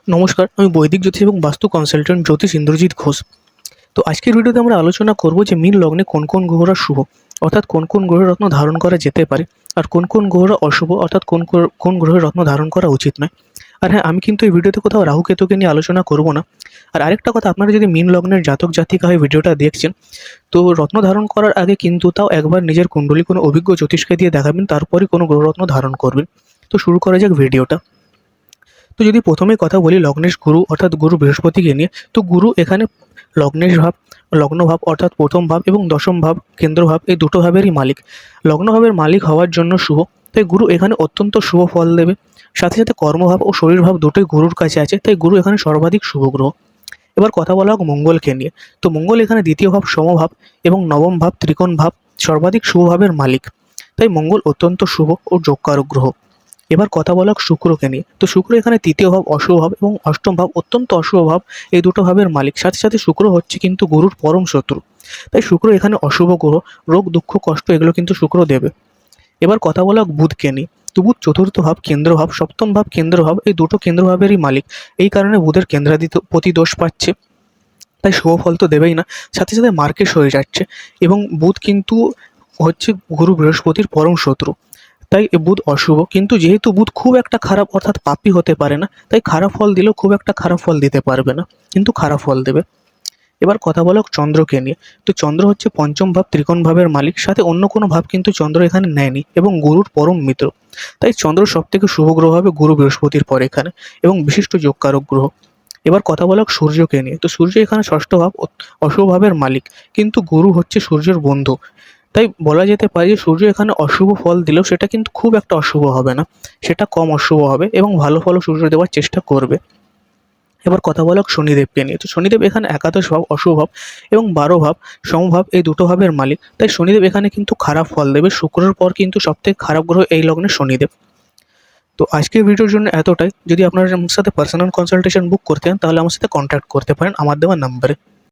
নমস্কার, আমি বৈদিক জ্যোতিষ এবং বাস্তু কনসালটেন্ট জ্যোতিষ ইন্দ্রজিৎ ঘোষ। তো আজকের ভিডিওতে আমরা আলোচনা করব যে মীন লগ্নে কোন কোন গ্রহরা শুভ, অর্থাৎ কোন কোন গ্রহের রত্ন ধারণ করা যেতে পারে, আর কোন কোন গ্রহরা অশুভ, অর্থাৎ কোন গ্রহের রত্ন ধারণ করা উচিত নয়। আর হ্যাঁ, আমি কিন্তু এই ভিডিওতে কোথাও রাহু কেতুকে নিয়ে আলোচনা করব না। আর আরেকটা কথা, আপনারা যদি মীন লগ্নের জাতক জাতিকা হয়ে ভিডিওটা দেখছেন, তো রত্ন ধারণ করার আগে কিন্তু তাও একবার নিজের কুণ্ডলী কোনো অভিজ্ঞ জ্যোতিষকে দিয়ে দেখাবেন, তারপরে কোনো গ্রহরত্ন ধারণ করবেন। তো শুরু করা যাক ভিডিওটা। তো যদি প্রথমেই কথা বলি লগ্নেশ গুরু অর্থাৎ গুরু বৃহস্পতিকে নিয়ে, তো গুরু এখানে লগ্নেশ ভাব, লগ্ন ভাব অর্থাৎ প্রথম ভাব এবং দশম ভাব কেন্দ্র ভাব, এই দুটো ভাবেরই মালিক। লগ্ন ভাবের মালিক হওয়ার জন্য শুভ, তাই গুরু এখানে অত্যন্ত শুভ ফল দেবে। সাথে সাথে কর্মভাব ও শরীর ভাব দুটোই গুরুর কাছে আছে, তাই গুরু এখানে সর্বাধিক শুভ গ্রহ। এবার কথা বলা হোক মঙ্গলকে নিয়ে। তো মঙ্গল এখানে দ্বিতীয় ভাব সমভাব এবং নবম ভাব ত্রিকোণ ভাব, সর্বাধিক শুভ ভাবের মালিক, তাই মঙ্গল অত্যন্ত শুভ ও যোগকারক গ্রহ। এবার কথা বলা হোক শুক্রকে নিয়ে। তো শুক্র এখানে তৃতীয় ভাব অশুভ ভাব এবং অষ্টম ভাব অত্যন্ত অশুভ ভাব, এই দুটো ভাবের মালিক। সাথে সাথে শুক্র হচ্ছে কিন্তু গুরুর পরম শত্রু, তাই শুক্র এখানে অশুভ গ্রহ। রোগ দুঃখ কষ্ট এগুলো কিন্তু শুক্র দেবে। এবার কথা বলা হোক বুধকে নিয়ে। তো বুধ চতুর্থ ভাব কেন্দ্র ভাব, সপ্তম ভাব কেন্দ্র ভাব, এই দুটো কেন্দ্র ভাবেরই মালিক। এই কারণে বুধের কেন্দ্রাধিপতি দোষ পাচ্ছে, তাই শুভ ফল তো দেবেই না, সাথে সাথে মার্কেশ হয়ে যাচ্ছে। এবং বুধ কিন্তু হচ্ছে গুরু বৃহস্পতির পরম শত্রু, তাই এ বুধ অশুভ। কিন্তু যেহেতু বুধ খুব একটা খারাপ অর্থাৎ পাপী হতে পারে না, তাই খারাপ ফল দিলেও খুব একটা খারাপ ফল দিতে পারবে না, কিন্তু খারাপ ফল দেবে। এবার কথা বলা হোক চন্দ্রকে নিয়ে। তো চন্দ্র হচ্ছে পঞ্চম ভাব ত্রিকোণ ভাবের মালিক, সাথে অন্য কোনো ভাব কিন্তু চন্দ্র এখানে নেয়নি এবং গুরুর পরম মিত্র, তাই চন্দ্র সব থেকে শুভ গ্রহ হবে গুরু বৃহস্পতির পর এখানে, এবং বিশিষ্ট যোগকারক গ্রহ। এবার কথা বলা হোক সূর্যকে নিয়ে। তো সূর্য এখানে ষষ্ঠ ভাব অশুভ ভাবের মালিক, কিন্তু গুরু হচ্ছে সূর্যের বন্ধু, তাই বলা যেতে পারে যে সূর্য এখানে অশুভ ফল দিলেও সেটা কিন্তু খুব একটা অশুভ হবে না, সেটা কম অশুভ হবে এবং ভালো ফলও সূর্য দেওয়ার চেষ্টা করবে। এবার কথা বলা হোক শনিদেবকে নিয়ে। তো শনিদেব এখানে একাদশ ভাব অশুভ ভাব এবং 12 ভাব সমভাব, এই দুটো ভাবের মালিক, তাই শনিদেব এখানে কিন্তু খারাপ ফল দেবে। শুক্রের পর কিন্তু সবথেকে খারাপ গ্রহ এই লগ্নে শনিদেব। তো আজকের ভিডিওর জন্য এতটাই। যদি আপনারা আমার সাথে পার্সোনাল কনসালটেশন বুক করতে চান, তাহলে আমার সাথে কন্ট্যাক্ট করতে পারেন আমার দেওয়া নাম্বারে।